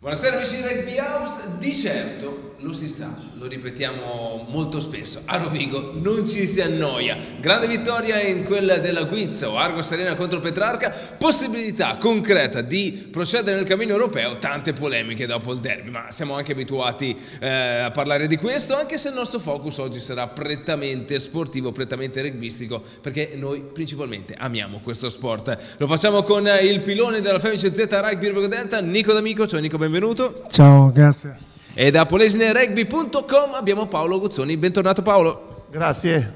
Buonasera amici di Rugby House, di certo lo si sa, lo ripetiamo molto spesso, a Rovigo non ci si annoia, grande vittoria in quella della Guizza o Argos Arena contro Petrarca, possibilità concreta di procedere nel cammino europeo, tante polemiche dopo il derby, ma siamo anche abituati a parlare di questo, anche se il nostro focus oggi sarà prettamente sportivo, prettamente rugbyistico, perché noi principalmente amiamo questo sport. Lo facciamo con il pilone della Femice Z Rugby Rovigo Delta, Nico D'Amico. Ciao Nico, benvenuto. Ciao, grazie. E da polesinerugby.com abbiamo Paolo Guzzoni, bentornato Paolo. Grazie.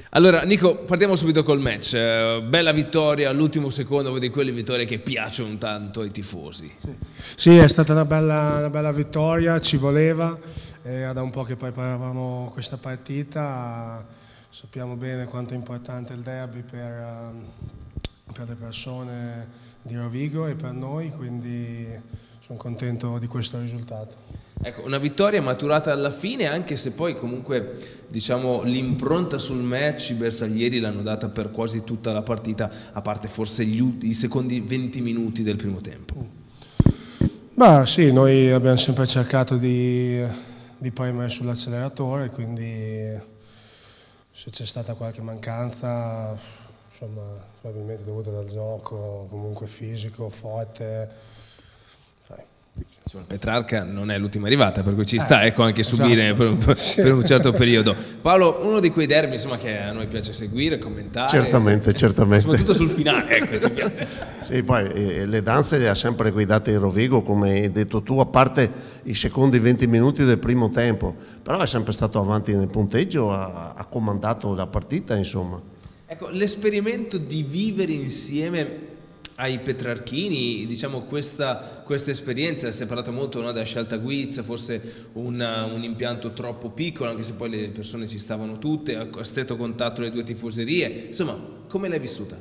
Allora Nico, partiamo subito col match, bella vittoria all'ultimo secondo, una di quelle vittorie che piacciono tanto ai tifosi. Sì, è stata una bella vittoria, ci voleva, da un po' che preparavamo questa partita, sappiamo bene quanto è importante il derby per le persone di Rovigo e per noi, quindi sono contento di questo risultato. Ecco, una vittoria maturata alla fine, anche se poi comunque diciamo l'impronta sul match i bersaglieri l'hanno data per quasi tutta la partita, a parte forse i secondi 20 minuti del primo tempo. Beh sì, noi abbiamo sempre cercato di premere sull'acceleratore, quindi se c'è stata qualche mancanza, insomma, probabilmente dovuta dal gioco, comunque fisico, forte. Petrarca non è l'ultima arrivata, per cui ci sta anche subire esatto. per un certo periodo. Paolo, uno di quei derby insomma, che a noi piace seguire, commentare. Certamente. Soprattutto sul finale, ecco, ci piace. Sì, poi le danze le ha sempre guidate il Rovigo, come hai detto tu, a parte i secondi 20 minuti del primo tempo, però è sempre stato avanti nel punteggio, ha comandato la partita, insomma. Ecco, l'esperimento di vivere insieme ai petrarchini, diciamo questa esperienza, si è parlato molto della scelta Guizza, forse un impianto troppo piccolo, anche se poi le persone ci stavano tutte, a stretto contatto le due tifoserie, insomma, come l'hai vissuta?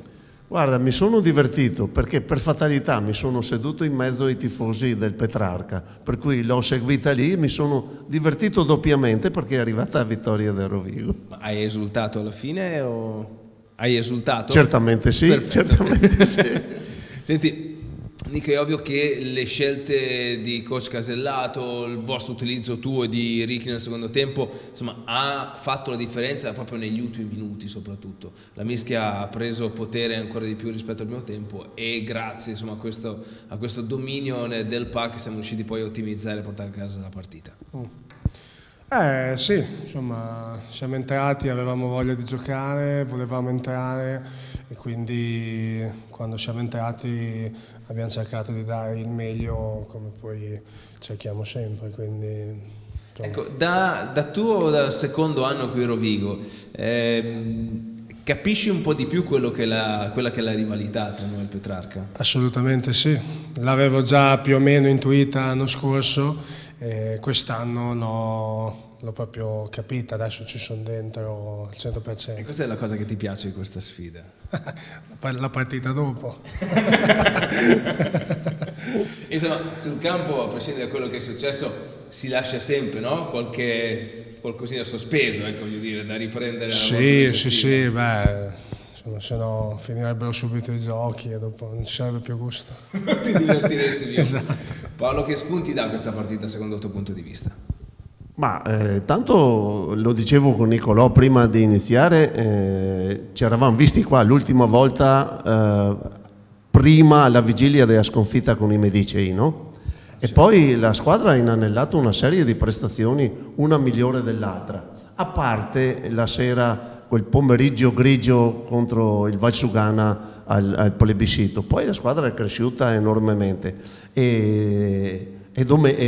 Guarda, mi sono divertito perché per fatalità mi sono seduto in mezzo ai tifosi del Petrarca, per cui l'ho seguita lì e mi sono divertito doppiamente perché è arrivata la vittoria del Rovigo. Ma hai esultato alla fine o hai esultato? Certamente sì, perfetto. certamente sì. Senti, Nico, è ovvio che le scelte di coach Casellato, il vostro utilizzo tuo e di Ricchi nel secondo tempo, insomma, ha fatto la differenza proprio negli ultimi minuti soprattutto. La mischia ha preso potere ancora di più rispetto al primo tempo e grazie insomma, a questo dominio del pack siamo riusciti poi a ottimizzare e portare a casa la partita. Sì, insomma, siamo entrati, avevamo voglia di giocare, volevamo entrare e quindi quando siamo entrati abbiamo cercato di dare il meglio come poi cerchiamo sempre. Quindi, ecco, dal secondo anno qui a Rovigo, capisci un po' di più quella che è la rivalità tra noi e il Petrarca? Assolutamente sì, l'avevo già più o meno intuita l'anno scorso. Quest'anno l'ho proprio capita, adesso ci sono dentro al 100%. E questa è la cosa che ti piace di questa sfida? La partita dopo. Insomma, sul campo, a prescindere da quello che è successo, si lascia sempre, no? Qualcosina sospeso, ecco, voglio dire, da riprendere. Sì, beh. Se no finirebbero subito i giochi e dopo non ci sarebbe più gusto. Ti divertiresti via. Esatto. Paolo, che spunti dà questa partita secondo il tuo punto di vista? Ma tanto lo dicevo con Nicolò prima di iniziare, ci eravamo visti qua l'ultima volta prima alla vigilia della sconfitta con i Medicei, no? E poi la squadra ha inanellato una serie di prestazioni, una migliore dell'altra, a parte la sera quel pomeriggio grigio contro il Valsugana al plebiscito. Poi la squadra è cresciuta enormemente e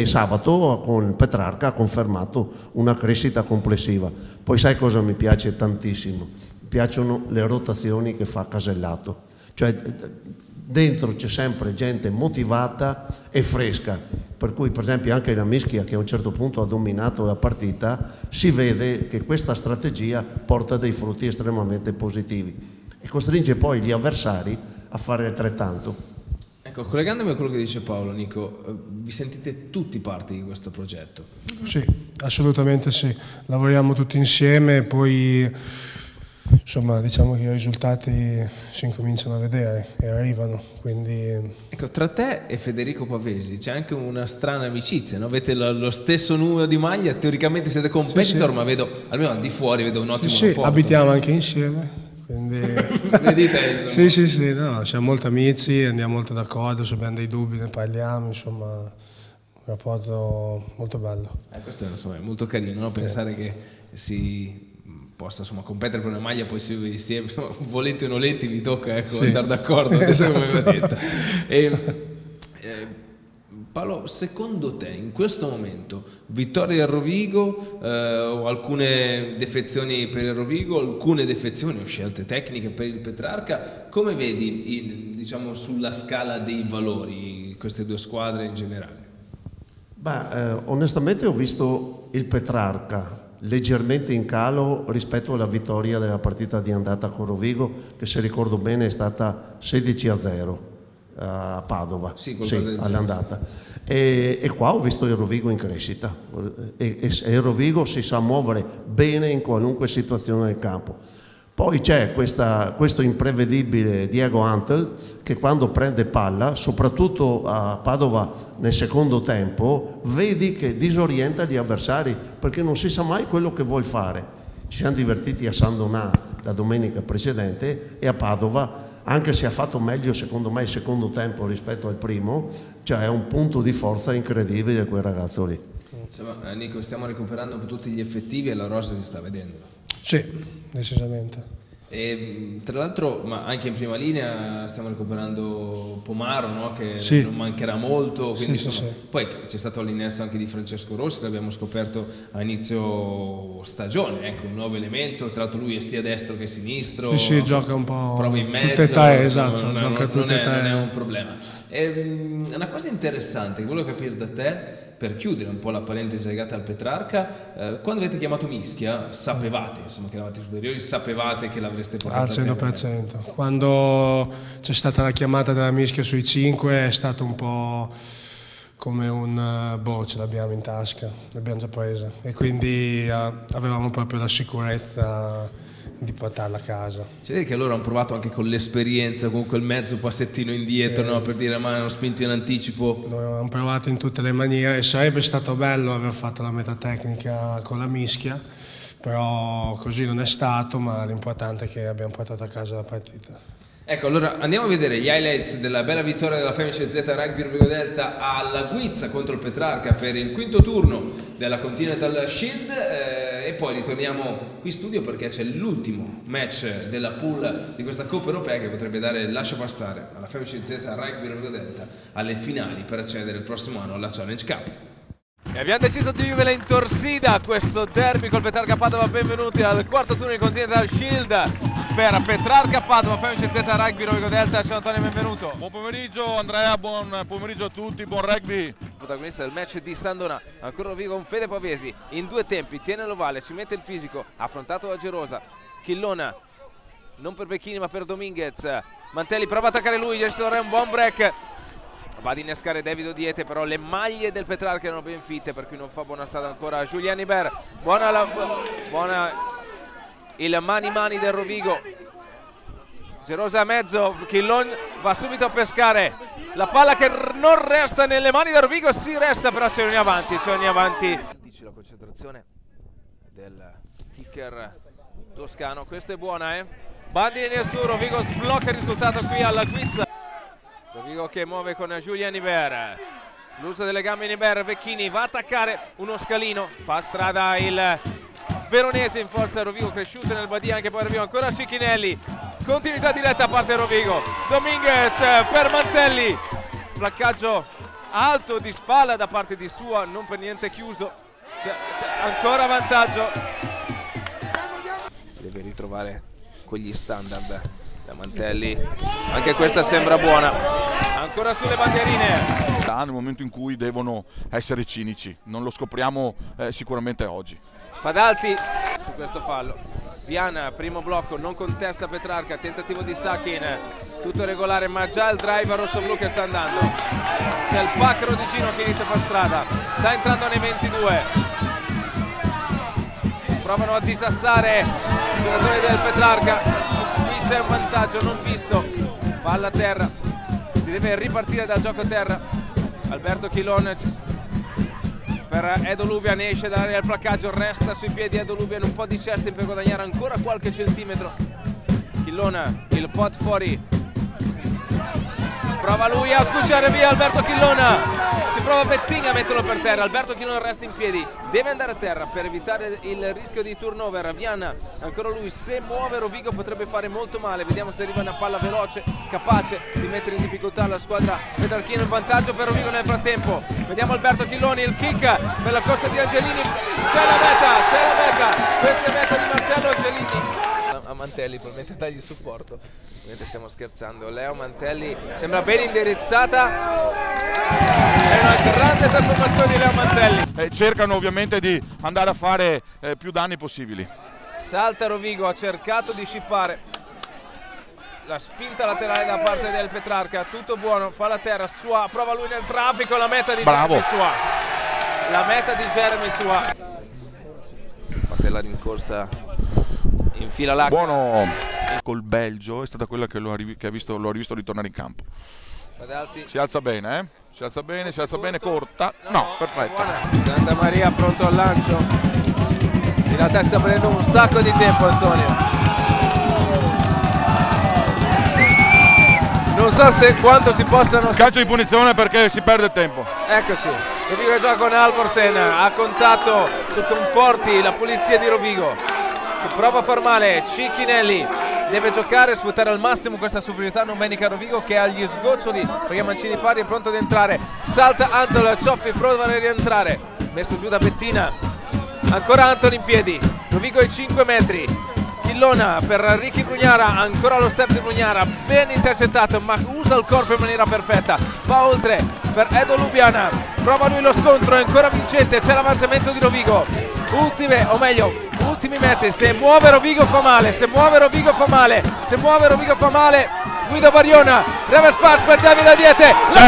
sabato con Petrarca ha confermato una crescita complessiva. Poi sai cosa mi piace tantissimo? Mi piacciono le rotazioni che fa Casellato, cioè dentro c'è sempre gente motivata e fresca, per cui per esempio anche la mischia che a un certo punto ha dominato la partita, si vede che questa strategia porta dei frutti estremamente positivi e costringe poi gli avversari a fare altrettanto. Ecco, collegandomi a quello che dice Paolo, Nico, vi sentite tutti parte di questo progetto? Sì, assolutamente sì, lavoriamo tutti insieme, poi insomma, diciamo che i risultati si incominciano a vedere e arrivano, quindi... Ecco, tra te e Federico Pavesi c'è anche una strana amicizia, no? Avete lo stesso numero di maglia, teoricamente siete competitor, sì. Ma vedo, almeno al di fuori, vedo un ottimo rapporto. Sì, abitiamo anche insieme, quindi... Vedete, sì, no, siamo molto amici, andiamo molto d'accordo, se abbiamo dei dubbi ne parliamo, insomma, un rapporto molto bello. Questo insomma, è molto carino, no? Pensare che si possa insomma competere per una maglia, poi si insieme, volenti o nolenti vi tocca andare d'accordo, esatto. Come va detto. Paolo, secondo te in questo momento vittoria a Rovigo o alcune defezioni per il Rovigo, alcune defezioni o scelte tecniche per il Petrarca, come vedi diciamo sulla scala dei valori queste due squadre in generale? Onestamente ho visto il Petrarca leggermente in calo rispetto alla vittoria della partita di andata con Rovigo, che se ricordo bene è stata 16-0 a Padova, sì, all'andata. E qua ho visto il Rovigo in crescita e il Rovigo si sa muovere bene in qualunque situazione del campo. Poi c'è questo imprevedibile Diego Antel che quando prende palla, soprattutto a Padova nel secondo tempo, vedi che disorienta gli avversari perché non si sa mai quello che vuol fare. Ci siamo divertiti a San Donà la domenica precedente e a Padova, anche se ha fatto meglio secondo me il secondo tempo rispetto al primo, cioè è un punto di forza incredibile quel ragazzo lì. Insomma, Nico, stiamo recuperando per tutti gli effettivi e la rosa si sta vedendo. Sì, decisamente. E tra l'altro, ma anche in prima linea stiamo recuperando Pomaro, no? Che sì. Non mancherà molto, quindi sì. Poi c'è stato l'innesto anche di Francesco Rossi, l'abbiamo scoperto a inizio stagione, ecco, un nuovo elemento, tra l'altro lui è sia destro che sinistro, sì, gioca un po' prova in mezzo, tutte e tre, esatto, gioca tutte e tre. Non è un problema. Una cosa interessante che volevo capire da te, per chiudere un po' la parentesi legata al Petrarca, quando avete chiamato Mischia sapevate, insomma, che eravate superiori, sapevate che l'avreste portato al 100%. Quando c'è stata la chiamata della Mischia sui 5 è stato un po' come un ce l'abbiamo in tasca, l'abbiamo già presa e quindi avevamo proprio la sicurezza di portarla a casa. C'è da dire che loro hanno provato anche con l'esperienza, con quel mezzo passettino indietro, sì. No? Per dire ma hanno spinto in anticipo. Noi hanno provato in tutte le maniere e sarebbe stato bello aver fatto la metà tecnica con la Mischia, però così non è stato, ma l'importante è che abbiamo portato a casa la partita. Ecco, allora andiamo a vedere gli highlights della bella vittoria della Femice Z Rugby Rovigo Delta alla Guizza contro il Petrarca per il quinto turno della Continental Shield e poi ritorniamo qui in studio perché c'è l'ultimo match della pool di questa Coppa Europea che potrebbe dare lascia passare alla Femice Z Rugby Rovigo Delta alle finali per accedere il prossimo anno alla Challenge Cup. E abbiamo deciso di vivere in Torsida questo derby col Petrarca Padova. Benvenuti al quarto turno di Continental Shield per Petrarca Padova, Femice Z Rugby Rovigo Delta. Ciao Antonio, benvenuto. Buon pomeriggio Andrea, buon pomeriggio a tutti, buon rugby. Protagonista del match di San Donà, ancora Rovigo con Fede Pavesi in due tempi, tiene l'ovale, ci mette il fisico, affrontato da Gerosa, Chillona, non per Vecchini ma per Dominguez, Mantelli prova a attaccare lui, gli vorrei un buon break. Va ad innescare Davido Diete, però le maglie del Petrarca erano ben fitte, per cui non fa buona strada ancora Giuliani Ber. Buona il mani del Rovigo. Gerosa a mezzo, Chillon va subito a pescare la palla che non resta nelle mani del Rovigo, si resta però c'è ogni avanti. Dice la concentrazione del kicker toscano, questa è buona Bandini nel su, Rovigo sblocca il risultato qui alla Guizza. Rovigo che muove con Giuliani Ber, l'uso delle gambe di Ber, Vecchini va a attaccare uno scalino, fa strada il veronese in forza, Rovigo cresciuto nel Badia, anche poi Rovigo ancora Cicchinelli, continuità diretta a parte Rovigo, Dominguez per Mantelli, placcaggio alto di spalla da parte di sua, non per niente chiuso, c'è ancora vantaggio, deve ritrovare quegli standard da Mantelli, anche questa sembra buona, ancora sulle bandierine. Nel momento in cui devono essere cinici, non lo scopriamo sicuramente oggi. Fadalti su questo fallo, Viana, primo blocco, non contesta Petrarca, tentativo di Sakin, tutto regolare ma già il drive rosso-blu che sta andando, c'è il Pacro di Gino che inizia a fare strada, sta entrando nei 22. provano a disassare i giocatori del Petrarca. Qui c'è un vantaggio non visto, palla a terra, si deve ripartire dal gioco a terra. Alberto Chilon per Edo Lubian, esce dall'area del placcaggio, resta sui piedi Edo Lubian, un po' di cesting per guadagnare ancora qualche centimetro. Chillona, il pot fuori, prova lui a sgusciare via Alberto Chillona, ci prova Betting a metterlo per terra. Alberto Chillona resta in piedi, deve andare a terra per evitare il rischio di turnover. Viana, ancora lui, se muove Rovigo potrebbe fare molto male. Vediamo se arriva una palla veloce, capace di mettere in difficoltà la squadra petrarchina. In vantaggio per Rovigo nel frattempo. Vediamo Alberto Chilloni, il kick per la corsa di Angelini, c'è la meta, questa è meta di Marcello Angelini. A Mantelli, probabilmente dargli supporto, ovviamente stiamo scherzando. Leo Mantelli sembra ben indirizzata, è una grande trasformazione di Leo Mantelli. Cercano ovviamente di andare a fare più danni possibili. Salta Rovigo, ha cercato di scippare la spinta laterale da parte del Petrarca, tutto buono, palla a terra, Sua, prova lui nel traffico, la meta di Jeremy Sua, la meta di Jeremy Sua. Parte la rincorsa, infila l'acqua. Buono col Belgio, è stata quella che l'ho rivisto ritornare in campo. Si alza bene, si alza bene, corta, no, perfetto. Santa Maria pronto al lancio, in realtà sta prendendo un sacco di tempo Antonio, non so se quanto si possano... Calcio di punizione perché si perde tempo. Eccoci, Rovigo gioca con Alborsen, ha contatto su Conforti, la pulizia di Rovigo, che prova a far male. Cicchinelli deve giocare e sfruttare al massimo questa superiorità numerica Rovigo, che ha gli sgoccioli perché Mancini Pari è pronto ad entrare. Salta Antol, Cioffi prova a rientrare, messo giù da Bettina, ancora Antol in piedi, Rovigo ai 5 metri. Chillona per Ricky Brugnara, ancora lo step di Brugnara, ben intercettato ma usa il corpo in maniera perfetta, va oltre per Edo Lubiana, prova lui lo scontro, è ancora vincente, c'è l'avanzamento di Rovigo, ultimi metri, se muove Rovigo fa male, Guido Bariona, reverse pass per Davide Adiete, la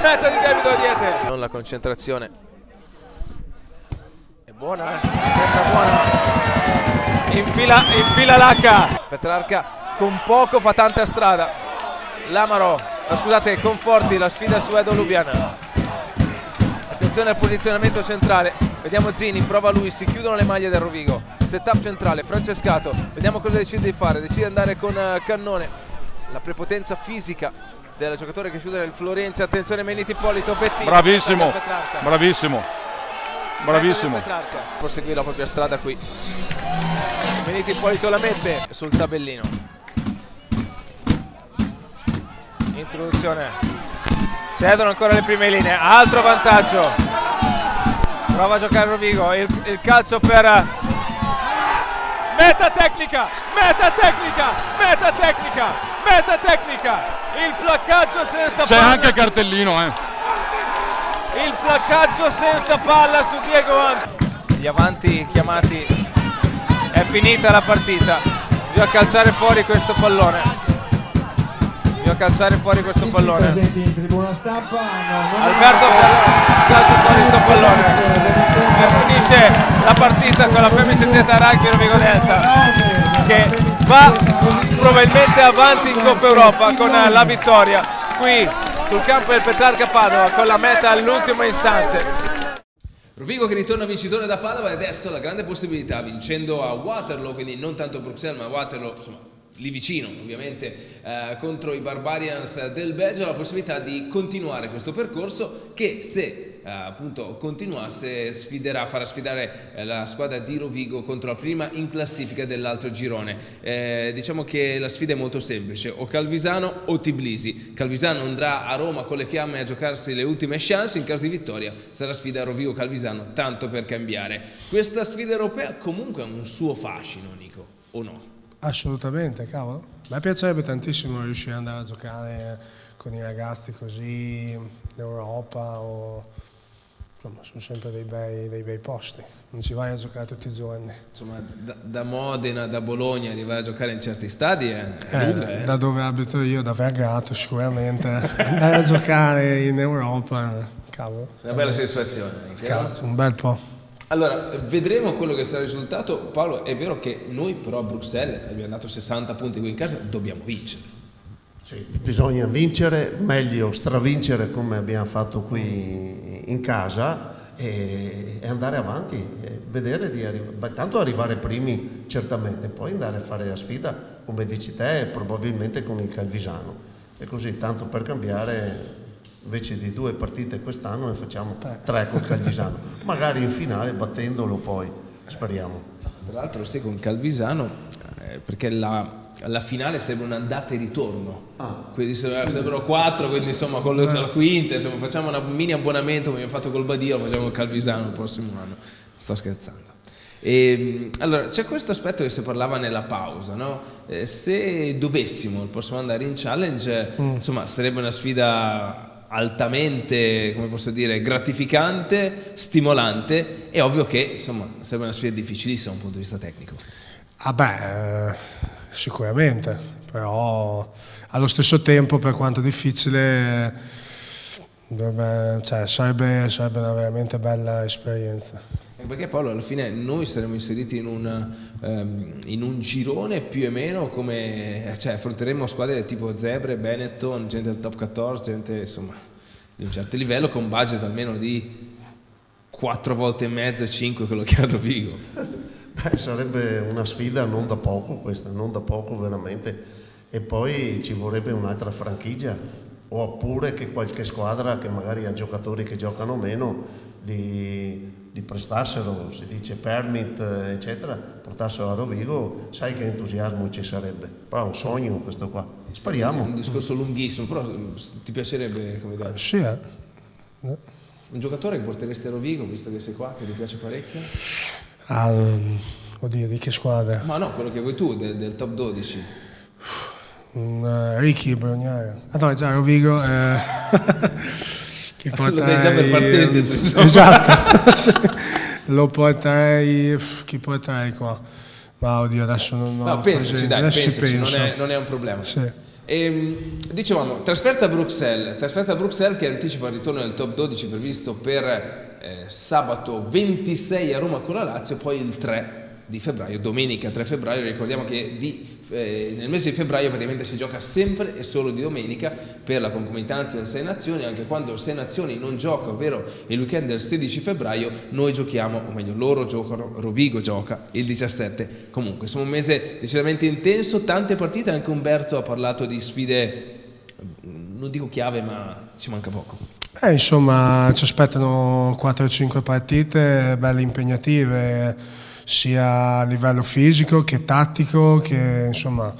meta di Davide Adiete, non la concentrazione. Buona, sempre buona, infila l'H, Petrarca con poco fa tanta strada. Scusate, Conforti, la sfida su Edo Lubiana, attenzione al posizionamento centrale, vediamo Zini, prova lui, si chiudono le maglie del Rovigo, setup centrale, Francescato, vediamo cosa decide di fare, decide di andare con Cannone, la prepotenza fisica del giocatore che chiude nel Florenzi, attenzione Meniti Ippolito, Bettini, bravissimo. Proseguire la propria strada qui. Meniti Ippolito la mette sul tabellino. Introduzione. Cedono ancora le prime linee. Altro vantaggio. Prova a giocare Rovigo. Il calcio per meta tecnica. Il placcaggio senza C'è palla. anche cartellino, Il placcaggio senza palla su Diego Anto. Gli avanti chiamati, è finita la partita, bisogna calciare fuori questo pallone. Presenti in tribuna stampa, Alberto calcia fuori questo pallone e finisce la partita con la Femmina Rugby Rovigo Delta, che va probabilmente avanti in Coppa Europa con la vittoria qui sul campo del Petrarca Padova, con la meta all'ultimo istante. Rovigo che ritorna vincitore da Padova e adesso la grande possibilità, vincendo a Waterloo, quindi non tanto Bruxelles ma Waterloo, insomma lì vicino ovviamente, contro i Barbarians del Belgio, la possibilità di continuare questo percorso che, se appunto continuasse, farà sfidare la squadra di Rovigo contro la prima in classifica dell'altro girone. Diciamo che la sfida è molto semplice: o Calvisano o Tbilisi. Calvisano andrà a Roma con le fiamme a giocarsi le ultime chance, in caso di vittoria sarà sfida Rovigo-Calvisano, tanto per cambiare. Questa sfida europea comunque ha un suo fascino, Nico, o no? Assolutamente, cavolo. A me piacerebbe tantissimo riuscire ad andare a giocare con i ragazzi così in Europa, insomma, sono sempre dei bei posti, non ci vai a giocare tutti i giorni. Insomma, da Modena, da Bologna, arrivare a giocare in certi stadi è lunga, Da dove abito io, da Vergato sicuramente, andare a giocare in Europa, cavolo. Una bella soddisfazione. Un bel po'. Allora, vedremo quello che sarà il risultato. Paolo, è vero che noi però a Bruxelles abbiamo dato 60 punti qui in casa, dobbiamo vincere. Sì, bisogna vincere, meglio stravincere come abbiamo fatto qui in casa e andare avanti, e vedere di arrivare, tanto arrivare primi certamente, poi andare a fare la sfida, come dici te, probabilmente con il Calvisano. E così, tanto per cambiare, invece di 2 partite quest'anno ne facciamo 3 col Calvisano, magari in finale battendolo poi, speriamo. Tra l'altro sì, con Calvisano, perché la finale serve un'andata e ritorno, quindi servono 4, quindi insomma con la quinta insomma, facciamo un mini abbonamento come abbiamo fatto col Badia, lo facciamo col Calvisano il prossimo anno. Sto scherzando. Allora c'è questo aspetto che si parlava nella pausa, no? Se dovessimo il prossimo anno andare in challenge, insomma sarebbe una sfida altamente, come posso dire, gratificante, stimolante. È ovvio che insomma sarebbe una sfida difficilissima da un punto di vista tecnico. Sicuramente, però allo stesso tempo, per quanto difficile, sarebbe una veramente bella esperienza. Perché Paolo, alla fine noi saremo inseriti in un girone più o meno come, affronteremo squadre tipo Zebre, Benetton, gente del top 14, gente insomma di un certo livello, con budget almeno di 4 volte e mezzo, 5 quello che ha Rovigo. Sarebbe una sfida non da poco questa, non da poco veramente, e poi ci vorrebbe un'altra franchigia, oppure che qualche squadra che magari ha giocatori che giocano meno li prestassero, si dice permit eccetera, portassero a Rovigo, sai che entusiasmo ci sarebbe, però è un sogno questo qua, speriamo. Un discorso lunghissimo, però ti piacerebbe come idea? Sì, Un giocatore che porteresti a Rovigo, visto che sei qua, che ti piace parecchio? Oddio, di che squadra? Ma no, quello che vuoi tu, del top 12. Ricky Brognara. No, è già Rovigo. Che lo dai già per partente, insomma. Esatto. Lo porterei. Chi porterei qua? Ma oddio, adesso non ho. No, pensaci, dai, adesso pensaci, non è un problema. Sì. Dicevamo, trasferta a Bruxelles che anticipa il ritorno del top 12 previsto per sabato 26 a Roma con la Lazio, poi il 3 di febbraio, domenica 3 febbraio, ricordiamo che nel mese di febbraio praticamente si gioca sempre e solo di domenica per la concomitanza del 6 Nazioni, anche quando il 6 Nazioni non gioca, ovvero il weekend del 16 febbraio, noi giochiamo, o meglio loro giocano, Rovigo gioca il 17. Comunque, insomma un mese decisamente intenso, tante partite, anche Umberto ha parlato di sfide, non dico chiave, ma ci manca poco. Insomma, ci aspettano 4-5 partite belle impegnative, sia a livello fisico che tattico, che insomma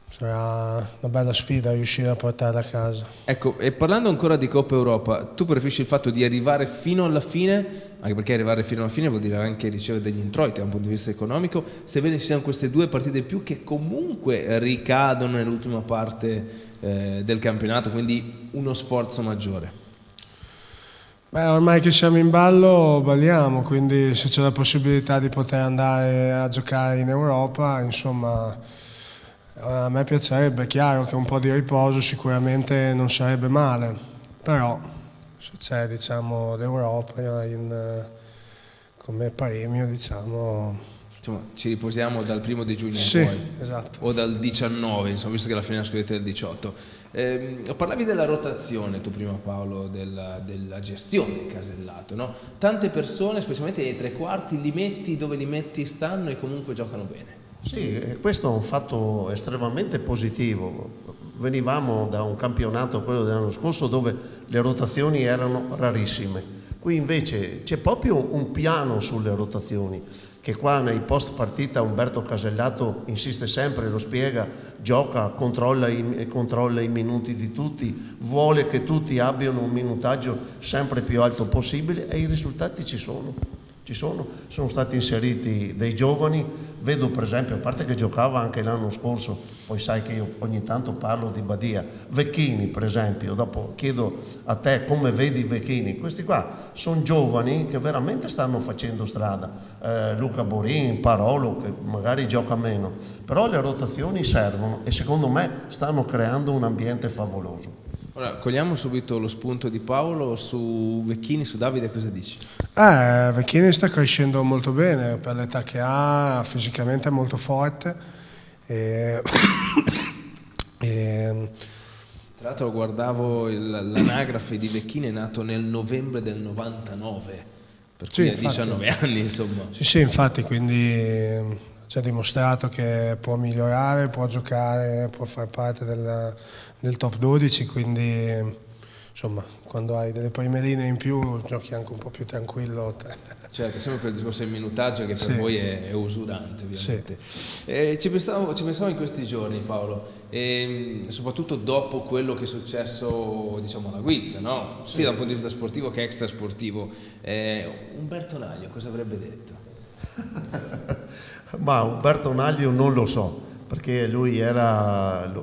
sarà una bella sfida riuscire a portarla a casa. Ecco, e parlando ancora di Coppa Europa, tu preferisci il fatto di arrivare fino alla fine, anche perché arrivare fino alla fine vuol dire anche ricevere degli introiti da un punto di vista economico, sebbene ci siano queste 2 partite in più che comunque ricadono nell'ultima parte del campionato, quindi uno sforzo maggiore? Ormai che siamo in ballo, balliamo, quindi se c'è la possibilità di poter andare a giocare in Europa, insomma, a me piacerebbe. È chiaro che un po' di riposo sicuramente non sarebbe male, però se c'è, diciamo, l'Europa come premio, diciamo... Insomma, ci riposiamo dal 1 di giugno sì, in poi, esatto. O dal 19, insomma, visto che la finale scudetto è del 18. Parlavi della rotazione tu prima, Paolo, della gestione casellato, no? Tante persone, specialmente ai tre quarti, li metti dove li metti stanno e comunque giocano bene. Sì, questo è un fatto estremamente positivo. Venivamo da un campionato, quello dell'anno scorso, dove le rotazioni erano rarissime. Qui invece c'è proprio un piano sulle rotazioni, che qua nei post partita Umberto Casellato insiste sempre, lo spiega, gioca, controlla i minuti di tutti, vuole che tutti abbiano un minutaggio sempre più alto possibile, e i risultati ci sono. Sono stati inseriti dei giovani, vedo per esempio, a parte che giocava anche l'anno scorso, poi sai che io ogni tanto parlo di Badia, Vecchini per esempio, dopo chiedo a te come vedi Vecchini, questi qua sono giovani che veramente stanno facendo strada, Luca Borin, Parolo che magari gioca meno, però le rotazioni servono e secondo me stanno creando un ambiente favoloso. Ora, cogliamo subito lo spunto di Paolo su Vecchini, su Davide, cosa dici? Vecchini sta crescendo molto bene per l'età che ha, fisicamente è molto forte. Tra l'altro guardavo l'anagrafe di Vecchini, è nato nel novembre del 99, per cui ha 19 anni, insomma. Sì, infatti, quindi ci ha dimostrato che può migliorare, può giocare, può far parte del top 12, quindi insomma quando hai delle prime linee in più giochi anche un po' più tranquillo. Certo, sempre per il discorso del minutaggio che per voi è usurante, ovviamente. Sì. Ci pensavo in questi giorni, Paolo, e soprattutto dopo quello che è successo, diciamo, alla Guizza, no? Sia da un punto di vista sportivo che extrasportivo. Umberto Naglio cosa avrebbe detto? Ma Umberto Naglio non lo so, perché lui era,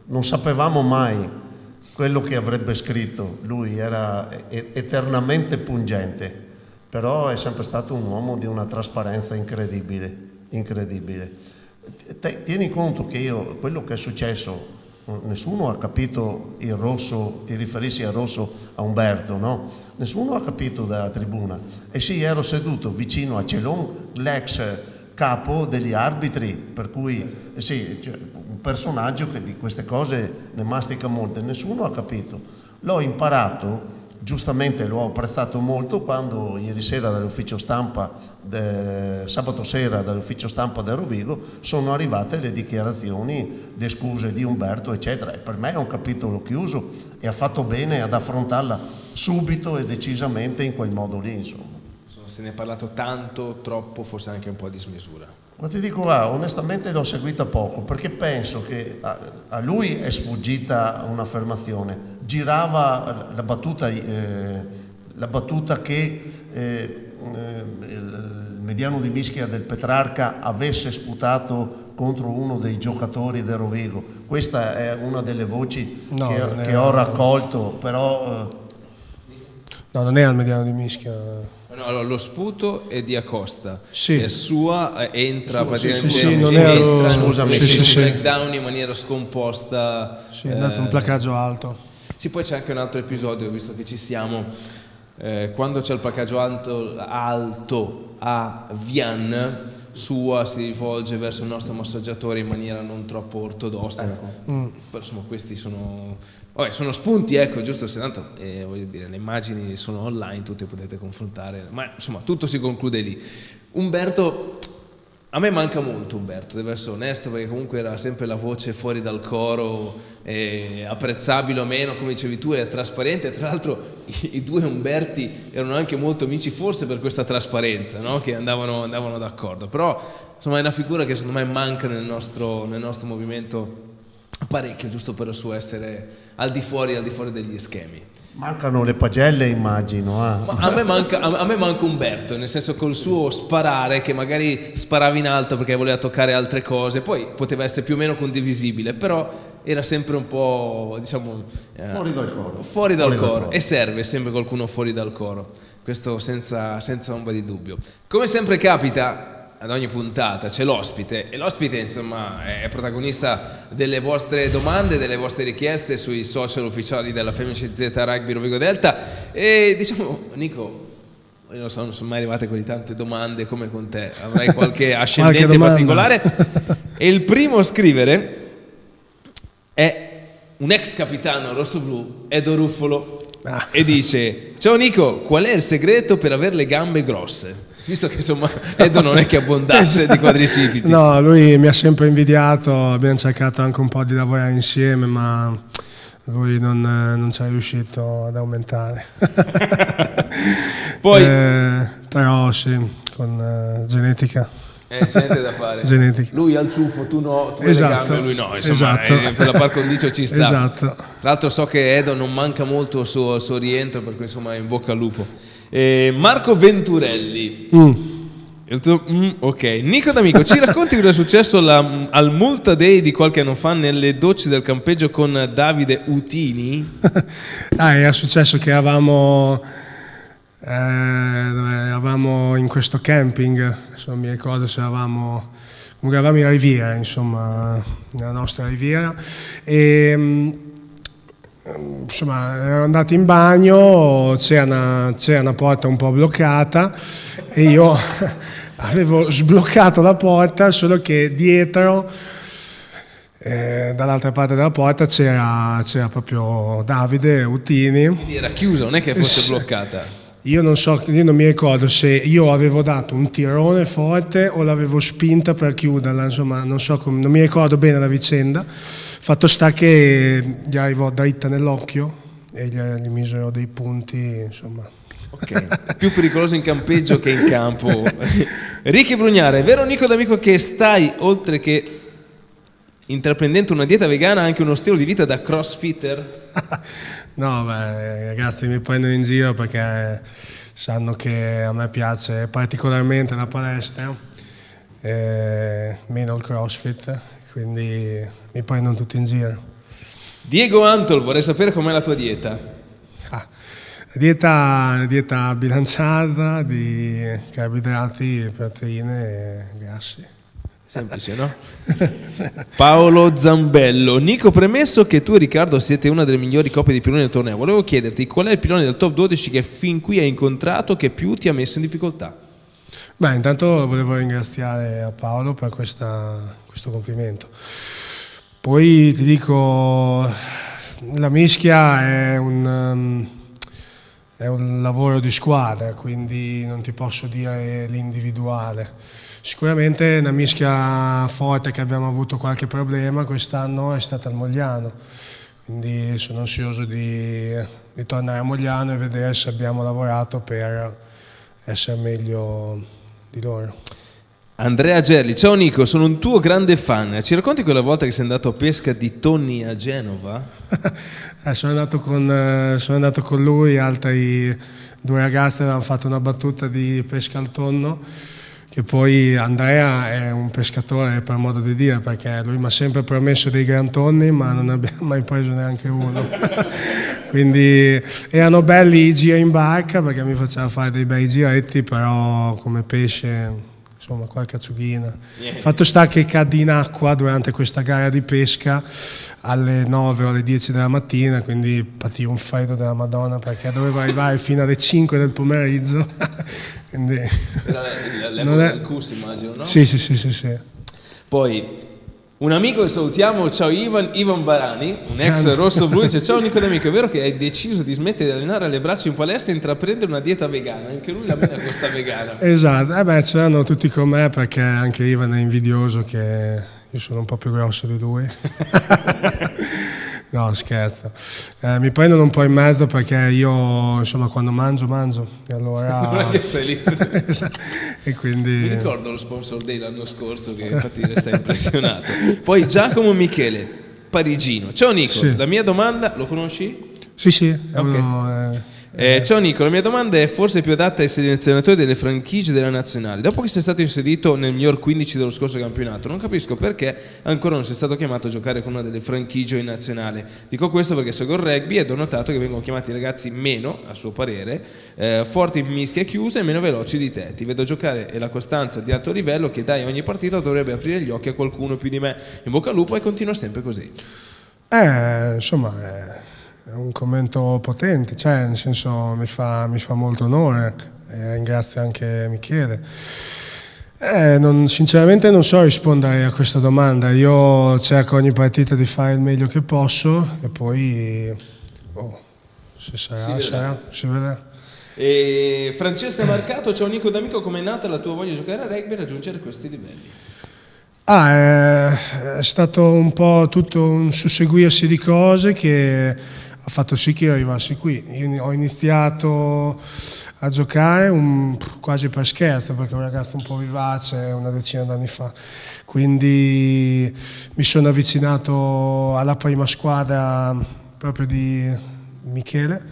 non sapevamo mai quello che avrebbe scritto. Lui era eternamente pungente, però è sempre stato un uomo di una trasparenza incredibile, incredibile. Tieni conto che quello che è successo, nessuno ha capito il rosso, ti riferissi al rosso a Umberto, no? Nessuno ha capito dalla tribuna. E sì, ero seduto vicino a Celon, l'ex capo degli arbitri, per cui sì, cioè, un personaggio che di queste cose ne mastica molte, nessuno ha capito. L'ho imparato, giustamente l'ho apprezzato molto quando ieri sera dall'ufficio stampa, sabato sera dall'ufficio stampa del Rovigo, sono arrivate le dichiarazioni, le scuse di Umberto, eccetera. E per me è un capitolo chiuso e ha fatto bene ad affrontarla subito e decisamente in quel modo lì, insomma. Se ne è parlato tanto, troppo, forse anche un po' a dismisura. Ma ti dico, onestamente l'ho seguita poco, perché penso che a lui è sfuggita un'affermazione. Girava la battuta che il mediano di Mischia del Petrarca avesse sputato contro uno dei giocatori del Rovigo. Questa è una delle voci che ho raccolto, però... No, non è al mediano di Mischia. No, allora, lo sputo è di Acosta, sì. È sua, entra praticamente scusami, SmackDown in maniera scomposta. Sì, è andato un placcaggio alto. Sì, poi c'è anche un altro episodio, visto che ci siamo, quando c'è il placcaggio alto a Vian, Sua si rivolge verso il nostro massaggiatore in maniera non troppo ortodossa. Però insomma questi sono spunti, ecco, giusto, se tanto voglio dire, le immagini sono online, tutte potete confrontare, ma insomma tutto si conclude lì. Umberto, a me manca molto Umberto, devo essere onesto, perché comunque era sempre la voce fuori dal coro, apprezzabile o meno, come dicevi tu, era trasparente. Tra l'altro i due Umberti erano anche molto amici, forse per questa trasparenza, no? Che andavano d'accordo, però insomma è una figura che secondo me manca nel nostro movimento parecchio, giusto per il suo essere al di fuori degli schemi. Mancano le pagelle, immagino. Ma a me manca Umberto, nel senso, col suo sparare, che magari sparava in alto perché voleva toccare altre cose, poi poteva essere più o meno condivisibile, però era sempre un po', diciamo, fuori dal coro. E serve sempre qualcuno fuori dal coro, questo senza ombra di dubbio. Come sempre capita, ad ogni puntata c'è l'ospite, e l'ospite insomma è protagonista delle vostre domande, delle vostre richieste sui social ufficiali della FMCZ Rugby Rovigo Delta. E diciamo, Nico, io non sono mai arrivate così tante domande come con te, avrai qualche ascendente particolare. E il primo a scrivere è un ex capitano rossoblu, Edo Ruffolo, e dice: ciao Nico, qual è il segreto per avere le gambe grosse? Visto che insomma Edo non è che abbondasse di quadricipiti. No, lui mi ha sempre invidiato, abbiamo cercato anche un po' di lavorare insieme, ma lui non ci è riuscito ad aumentare. Poi però sì, con genetica. C'è niente da fare. Genetica. Lui ha il ciuffo, tu no, tu esatto, hai le gambe, lui no, insomma, per la par condicio ci sta. Esatto. Tra l'altro so che Edo non manca molto il suo rientro, per cui insomma in bocca al lupo. Marco Venturelli, ok. Nico D'Amico, ci racconti cosa è successo al Multa Day di qualche anno fa nelle docce del campeggio con Davide Utini? È successo che eravamo in questo camping, adesso non mi ricordo se eravamo in riviera, insomma, nella nostra riviera, e insomma, ero andato in bagno, c'era una porta un po' bloccata e io avevo sbloccato la porta, solo che dietro, dall'altra parte della porta, c'era proprio Davide Utini. Quindi era chiusa, non è che fosse bloccata? Io non mi ricordo se io avevo dato un tirone forte o l'avevo spinta per chiuderla, insomma, non mi ricordo bene la vicenda. Fatto sta che gli arrivò dritta nell'occhio e gli misero dei punti, insomma. Ok, più pericoloso in campeggio che in campo. Ricky Brugnare, è vero Nico D'Amico che stai, oltre che intraprendendo una dieta vegana, anche uno stile di vita da crossfitter? No, beh, i ragazzi mi prendono in giro perché sanno che a me piace particolarmente la palestra, meno il crossfit, quindi mi prendono tutti in giro. Diego Antol, vorrei sapere com'è la tua dieta. Una dieta bilanciata di carboidrati, proteine e grassi. Semplice, no? Paolo Zambello. Nico, premesso che tu e Riccardo siete una delle migliori coppie di piloni del torneo, volevo chiederti qual è il pilone del top 12 che fin qui hai incontrato che più ti ha messo in difficoltà? Beh, intanto volevo ringraziare a Paolo per questo complimento. Poi ti dico, la mischia è un lavoro di squadra, quindi non ti posso dire l'individuale. Sicuramente una mischia forte che abbiamo avuto qualche problema quest'anno è stata il Mogliano, quindi sono ansioso di tornare a Mogliano e vedere se abbiamo lavorato per essere meglio di loro. Andrea Gerli, ciao Nico, sono un tuo grande fan. Ci racconti quella volta che sei andato a pesca di tonni a Genova? Sono andato con lui, altri due ragazzi avevano fatto una battuta di pesca al tonno, che poi Andrea è un pescatore per modo di dire, perché lui mi ha sempre promesso dei gran tonni ma non abbiamo mai preso neanche uno. Quindi erano belli i giri in barca perché mi faceva fare dei bei giretti, però come pesce, insomma, qualche acciughina. Fatto sta che caddi in acqua durante questa gara di pesca alle 9 o alle 10 della mattina, quindi patii un freddo della Madonna perché dovevo arrivare fino alle 5 del pomeriggio. Quindi era l'epoca del CUS, immagino, no? Sì. Poi un amico che salutiamo, ciao Ivan Barani, un ex rosso-blu, dice ciao Nico D'Amico, è vero che hai deciso di smettere di allenare le braccia in palestra e intraprendere una dieta vegana? Anche lui la mena questa vegana. Esatto, c'erano tutti con me perché anche Ivan è invidioso che io sono un po' più grosso di lui. No, scherzo. Mi prendono un po' in mezzo perché io, insomma, quando mangio e allora... Non è che stai lì. E quindi... Mi ricordo lo sponsor day l'anno scorso che infatti resta impressionato. Poi Giacomo Michele, parigino. Ciao Nico, sì. La mia domanda, lo conosci? Sì, è okay. uno... Ciao Nico, la mia domanda è forse più adatta ai selezionatori delle franchigie della nazionale. Dopo che sei stato inserito nel miglior 15 dello scorso campionato, non capisco perché ancora non sei stato chiamato a giocare con una delle franchigie in nazionale. Dico questo perché seguo il rugby ed ho notato che vengono chiamati ragazzi meno, a suo parere, forti in mischia chiusa e meno veloci di te. Ti vedo giocare e la costanza di alto livello che dai ogni partita dovrebbe aprire gli occhi a qualcuno più di me. In bocca al lupo e continua sempre così. Insomma... È un commento potente, cioè nel senso mi fa molto onore, ringrazio anche Michele. Sinceramente non so rispondere a questa domanda, io cerco ogni partita di fare il meglio che posso e poi se sarà, si vedrà. E Francesca Marcato, ciao Nico D'Amico, com'è nata la tua voglia di giocare a rugby e raggiungere questi livelli? È stato un po' tutto un susseguirsi di cose che ha fatto sì che io arrivassi qui. Io ho iniziato a giocare quasi per scherzo, perché ero un ragazzo un po' vivace una decina d'anni fa. Quindi mi sono avvicinato alla prima squadra proprio di Michele,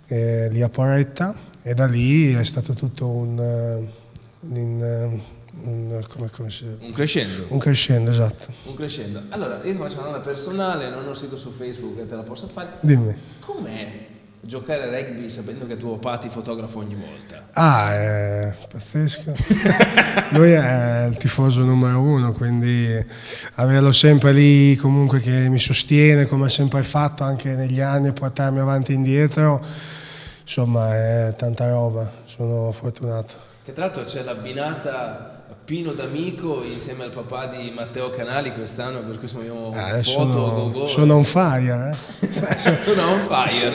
lì a Porretta, e da lì è stato tutto un crescendo. Un crescendo, esatto. Un crescendo. Allora, io ti faccio una domanda personale, non ho sito su Facebook e te la posso fare. Dimmi. Com'è giocare a rugby sapendo che tuo papà ti fotografa ogni volta? Ah, è pazzesco. Lui è il tifoso numero uno, quindi averlo sempre lì comunque che mi sostiene come ha sempre fatto anche negli anni e portarmi avanti e indietro, insomma è tanta roba, sono fortunato. Che tra l'altro c'è l'abbinata Pino D'Amico insieme al papà di Matteo Canali quest'anno, per cui abbiamo foto sono on fire, sono on fire.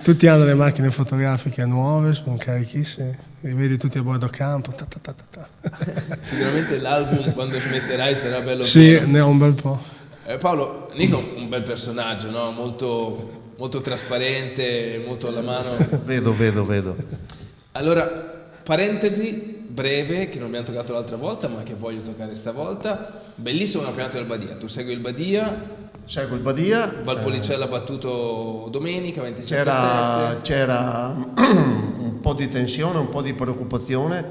Tutti hanno le macchine fotografiche nuove, sono carichissimi, li vedi tutti a bordo campo. Sicuramente l'album quando smetterai sarà bello. Sì, ne ho un bel po'. Paolo, Nico è un bel personaggio, no? Molto trasparente, molto alla mano. Vedo. Allora, parentesi breve che non abbiamo toccato l'altra volta ma che voglio toccare stavolta. Bellissimo campionato del Badia, tu segui il Badia? Seguo il Badia. Valpolicella battuto domenica 27-7. C'era un po' di tensione, un po' di preoccupazione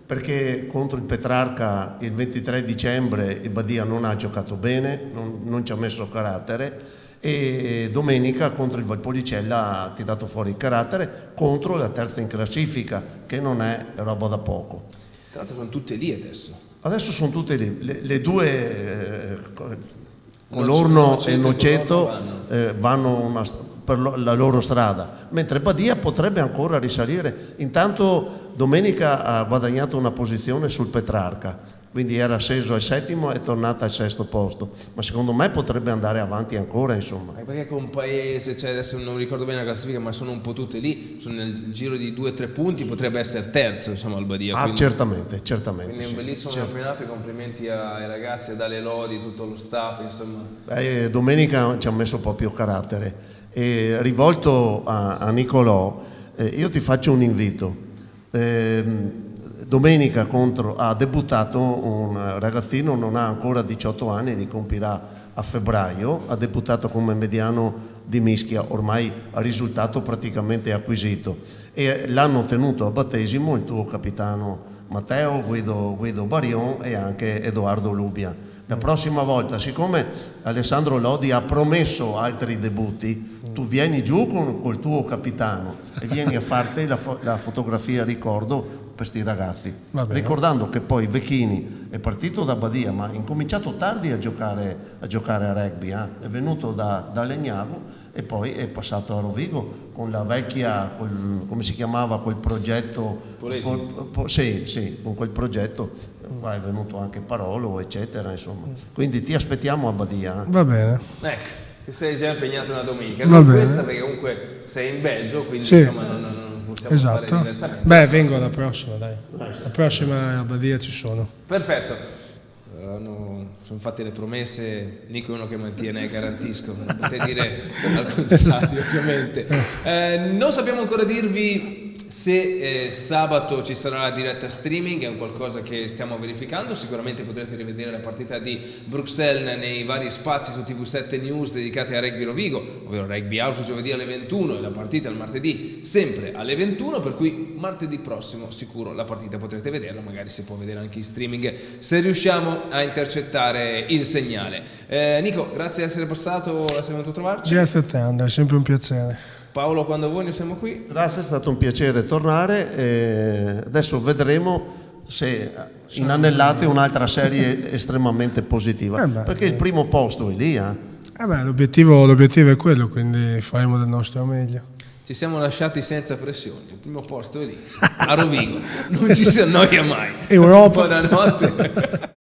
perché contro il Petrarca il 23 dicembre il Badia non ha giocato bene, non ci ha messo carattere, e domenica contro il Valpolicella ha tirato fuori il carattere contro la terza in classifica, che non è roba da poco. Tra l'altro sono tutte lì Adesso sono tutte lì, le due Colorno e Noceto vanno per la loro strada, mentre Badia potrebbe ancora risalire. Intanto domenica ha guadagnato una posizione sul Petrarca, quindi era sceso al settimo e è tornata al sesto posto, ma secondo me potrebbe andare avanti ancora, insomma. Perché con Paese, adesso non ricordo bene la classifica, ma sono un po' tutte lì, sono nel giro di 2 o 3 punti, potrebbe essere terzo, insomma, al Badia. Ah, quindi, certamente. Quindi è un bellissimo campionato, e complimenti ai ragazzi, ad Ale Lodi, tutto lo staff, insomma. Domenica ci ha messo proprio carattere. E rivolto a Nicolò, io ti faccio un invito. Domenica ha debuttato un ragazzino, non ha ancora 18 anni, li compirà a febbraio, ha debuttato come mediano di Mischia, ormai a risultato praticamente acquisito, e l'hanno tenuto a battesimo il tuo capitano Matteo, Guido Barion e anche Edoardo Lubia. La prossima volta, siccome Alessandro Lodi ha promesso altri debutti, tu vieni giù col tuo capitano e vieni a farti la fotografia ricordo per questi ragazzi, ricordando che poi Vecchini è partito da Badia ma ha incominciato tardi a giocare a rugby, è venuto da Legnago e poi è passato a Rovigo con la vecchia, come si chiamava quel progetto? Sì, con quel progetto qua è venuto anche Parolo, eccetera, insomma. Quindi ti aspettiamo a Badia. Va bene. Ecco, ti sei già impegnato una domenica, non questa perché comunque sei in Belgio, quindi insomma non possiamo fare diversamente. Beh, vengo alla prossima, dai. La prossima a Badia ci sono. Perfetto. Sono fatte le promesse, Nico è uno che mantiene, garantisco, non potete dire al contrario ovviamente. Non sappiamo ancora dirvi se sabato ci sarà la diretta streaming, è un qualcosa che stiamo verificando, sicuramente potrete rivedere la partita di Bruxelles nei vari spazi su TV7 News dedicati a Rugby Rovigo, ovvero Rugby House giovedì alle 21 e la partita il martedì sempre alle 21, per cui martedì prossimo sicuro la partita potrete vederla, magari si può vedere anche in streaming se riusciamo a intercettare il segnale. Nico, grazie di essere passato, essere venuto a trovarci. Grazie a te Andrea, è sempre un piacere. Paolo, quando vuoi noi siamo qui. Grazie, è stato un piacere tornare, adesso vedremo se inanellate un'altra serie estremamente positiva, perché il primo posto è lì. L'obiettivo è quello, quindi faremo del nostro meglio. Ci siamo lasciati senza pressioni, il primo posto è lì, a Rovigo, non ci si annoia mai. Europa. Buonanotte.